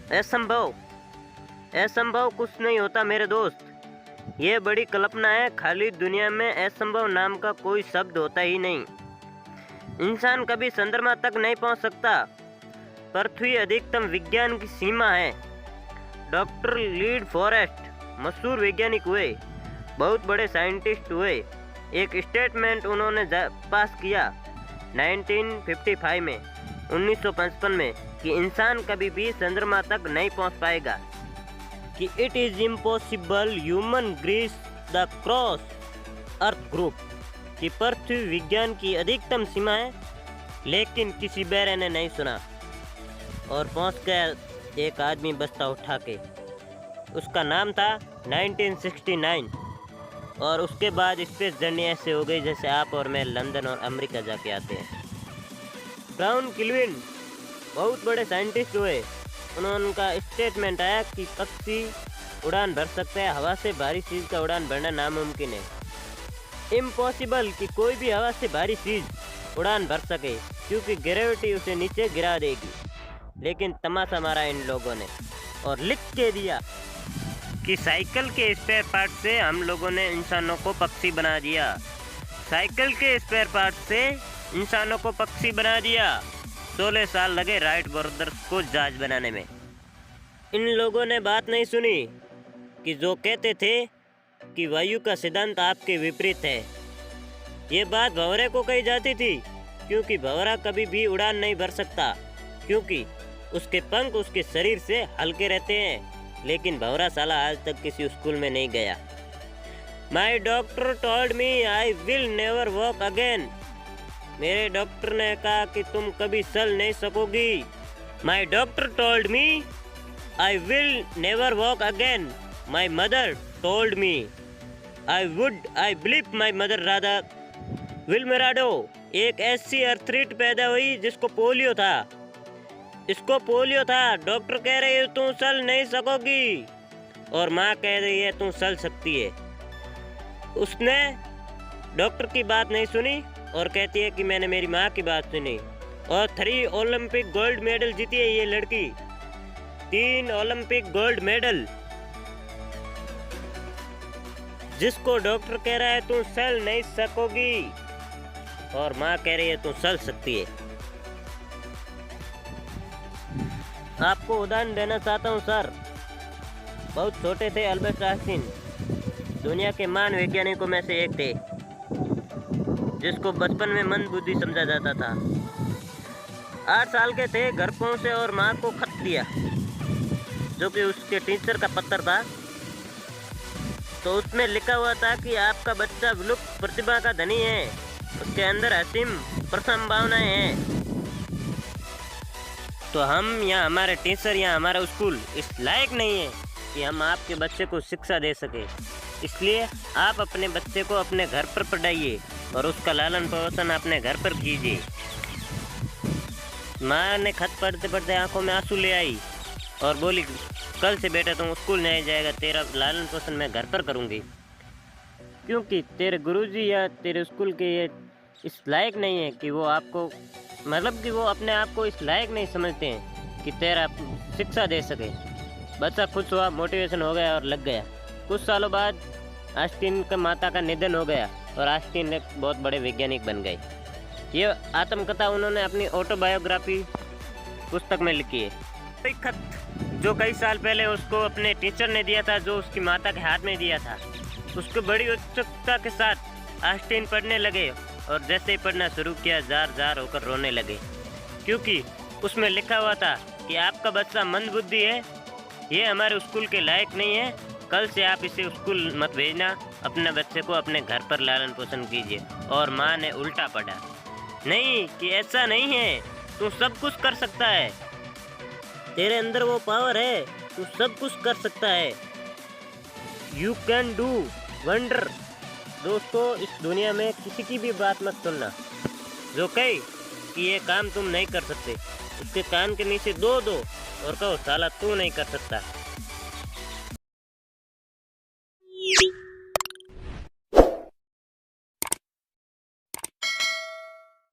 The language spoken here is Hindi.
असंभव, असंभव कुछ नहीं होता मेरे दोस्त। ये बड़ी कल्पना है, खाली दुनिया में असंभव नाम का कोई शब्द होता ही नहीं। इंसान कभी चंद्रमा तक नहीं पहुंच सकता। पृथ्वी अधिकतम विज्ञान की सीमा है। डॉक्टर लीड फॉरेस्ट मशहूर वैज्ञानिक हुए, बहुत बड़े साइंटिस्ट हुए। एक स्टेटमेंट उन्होंने पास किया 1955 में 1955 में कि इंसान कभी भी चंद्रमा तक नहीं पहुंच पाएगा, कि it is impossible human grease the cross earth group, कि पृथ्वी विज्ञान की अधिकतम सीमा है। लेकिन किसी बेरे ने नहीं सुना और पहुंच गया एक आदमी बस्ता उठा के। उसका नाम था 1969। और उसके बाद स्पेस जर्नी ऐसे हो गई जैसे आप और मैं लंदन और अमेरिका जाके आते हैं। ब्राउन किल्विन बहुत बड़े साइंटिस्ट हुए। उनका स्टेटमेंट आया कि पक्षी उड़ान भर सकता है, हवा से भारी चीज़ का उड़ान भरना नामुमकिन है। इम्पॉसिबल कि कोई भी हवा से भारी चीज़ उड़ान भर सके, क्योंकि ग्रेविटी उसे नीचे गिरा देगी। लेकिन तमाशा मारा इन लोगों ने और लिख के दिया कि साइकिल के स्पेयर पार्ट से हम लोगों ने इंसानों को पक्षी बना दिया। साइकिल के स्पेयर पार्ट से इंसानों को पक्षी बना दिया। 16 साल लगे राइट ब्रदर्स को जहाज बनाने में। इन लोगों ने बात नहीं सुनी कि जो कहते थे कि वायु का सिद्धांत आपके विपरीत है। ये बात भंवरे को कही जाती थी, क्योंकि भंवरा कभी भी उड़ान नहीं भर सकता, क्योंकि उसके पंख उसके शरीर से हल्के रहते हैं। लेकिन भंवरा साला आज तक किसी स्कूल में नहीं गया। My doctor told me I will never walk again. मेरे डॉक्टर ने कहा कि तुम कभी चल नहीं सकोगी। My doctor told me I will never walk again. My mother told me I believe my mother Radha विलमेराडो। एक ऐसी एथलीट पैदा हुई जिसको पोलियो था। इसको पोलियो था। डॉक्टर कह रही है तू चल नहीं सकोगी, और माँ कह रही है तू चल सकती है। उसने डॉक्टर की बात नहीं सुनी और कहती है कि मैंने मेरी माँ की बात सुनी। और 3 ओलंपिक गोल्ड मेडल जीती है ये लड़की। 3 ओलंपिक गोल्ड मेडल। जिसको डॉक्टर कह रहा है तू चल नहीं सकोगी, और माँ कह रही है तू चल सकती है। आपको उदाहरण देना चाहता हूँ सर। बहुत छोटे थे अल्बर्ट आइंस्टीन, दुनिया के महान वैज्ञानिकों में से एक थे, जिसको बचपन में मंद बुद्धि समझा जाता था। 8 साल के थे, घर पहुँचे और माँ को खत दिया, जो कि उसके टीचर का पत्र था। तो उसमें लिखा हुआ था कि आपका बच्चा विलुप्त प्रतिभा का धनी है, उसके अंदर असीम संभावनाएं हैं। तो हम या हमारे टीचर या हमारा स्कूल इस लायक नहीं है कि हम आपके बच्चे को शिक्षा दे सके। इसलिए आप अपने बच्चे को अपने घर पर पढ़ाइए और उसका लालन पोषण अपने घर पर कीजिए। माँ ने खत पढ़ते पढ़ते आंखों में आंसू ले आई और बोली, कल से बेटा तुम स्कूल नहीं जाएगा, तेरा लालन पोषण मैं घर पर करूँगी, क्योंकि तेरे गुरुजी या तेरे स्कूल के ये इस लायक नहीं है कि वो आपको, मतलब कि वो अपने आप को इस लायक नहीं समझते हैं कि तेरा शिक्षा दे सके। बच्चा खुश हुआ, मोटिवेशन हो गया और लग गया। कुछ सालों बाद आइंस्टीन का माता का निधन हो गया और आइंस्टीन एक बहुत बड़े वैज्ञानिक बन गए। ये आत्मकथा उन्होंने अपनी ऑटोबायोग्राफी पुस्तक में लिखी है। एक खत जो कई साल पहले उसको अपने टीचर ने दिया था, जो उसकी माता के हाथ में दिया था, उसको बड़ी उत्सुकता के साथ आइंस्टीन पढ़ने लगे और जैसे ही पढ़ना शुरू किया जार जार होकर रोने लगे, क्योंकि उसमें लिखा हुआ था कि आपका बच्चा मंदबुद्धि है, ये हमारे स्कूल के लायक नहीं है, कल से आप इसे स्कूल मत भेजना, अपने बच्चे को अपने घर पर लालन पोषण कीजिए। और माँ ने उल्टा पढ़ा, नहीं कि ऐसा नहीं है, तू सब कुछ कर सकता है, तेरे अंदर वो पावर है, तू सब कुछ कर सकता है, यू कैन डू वंडर। दोस्तों, इस दुनिया में किसी की भी बात मत सुनना जो कहे कि ये काम तुम नहीं कर सकते। उसके कान के नीचे दो और कहो साला तू नहीं कर सकता।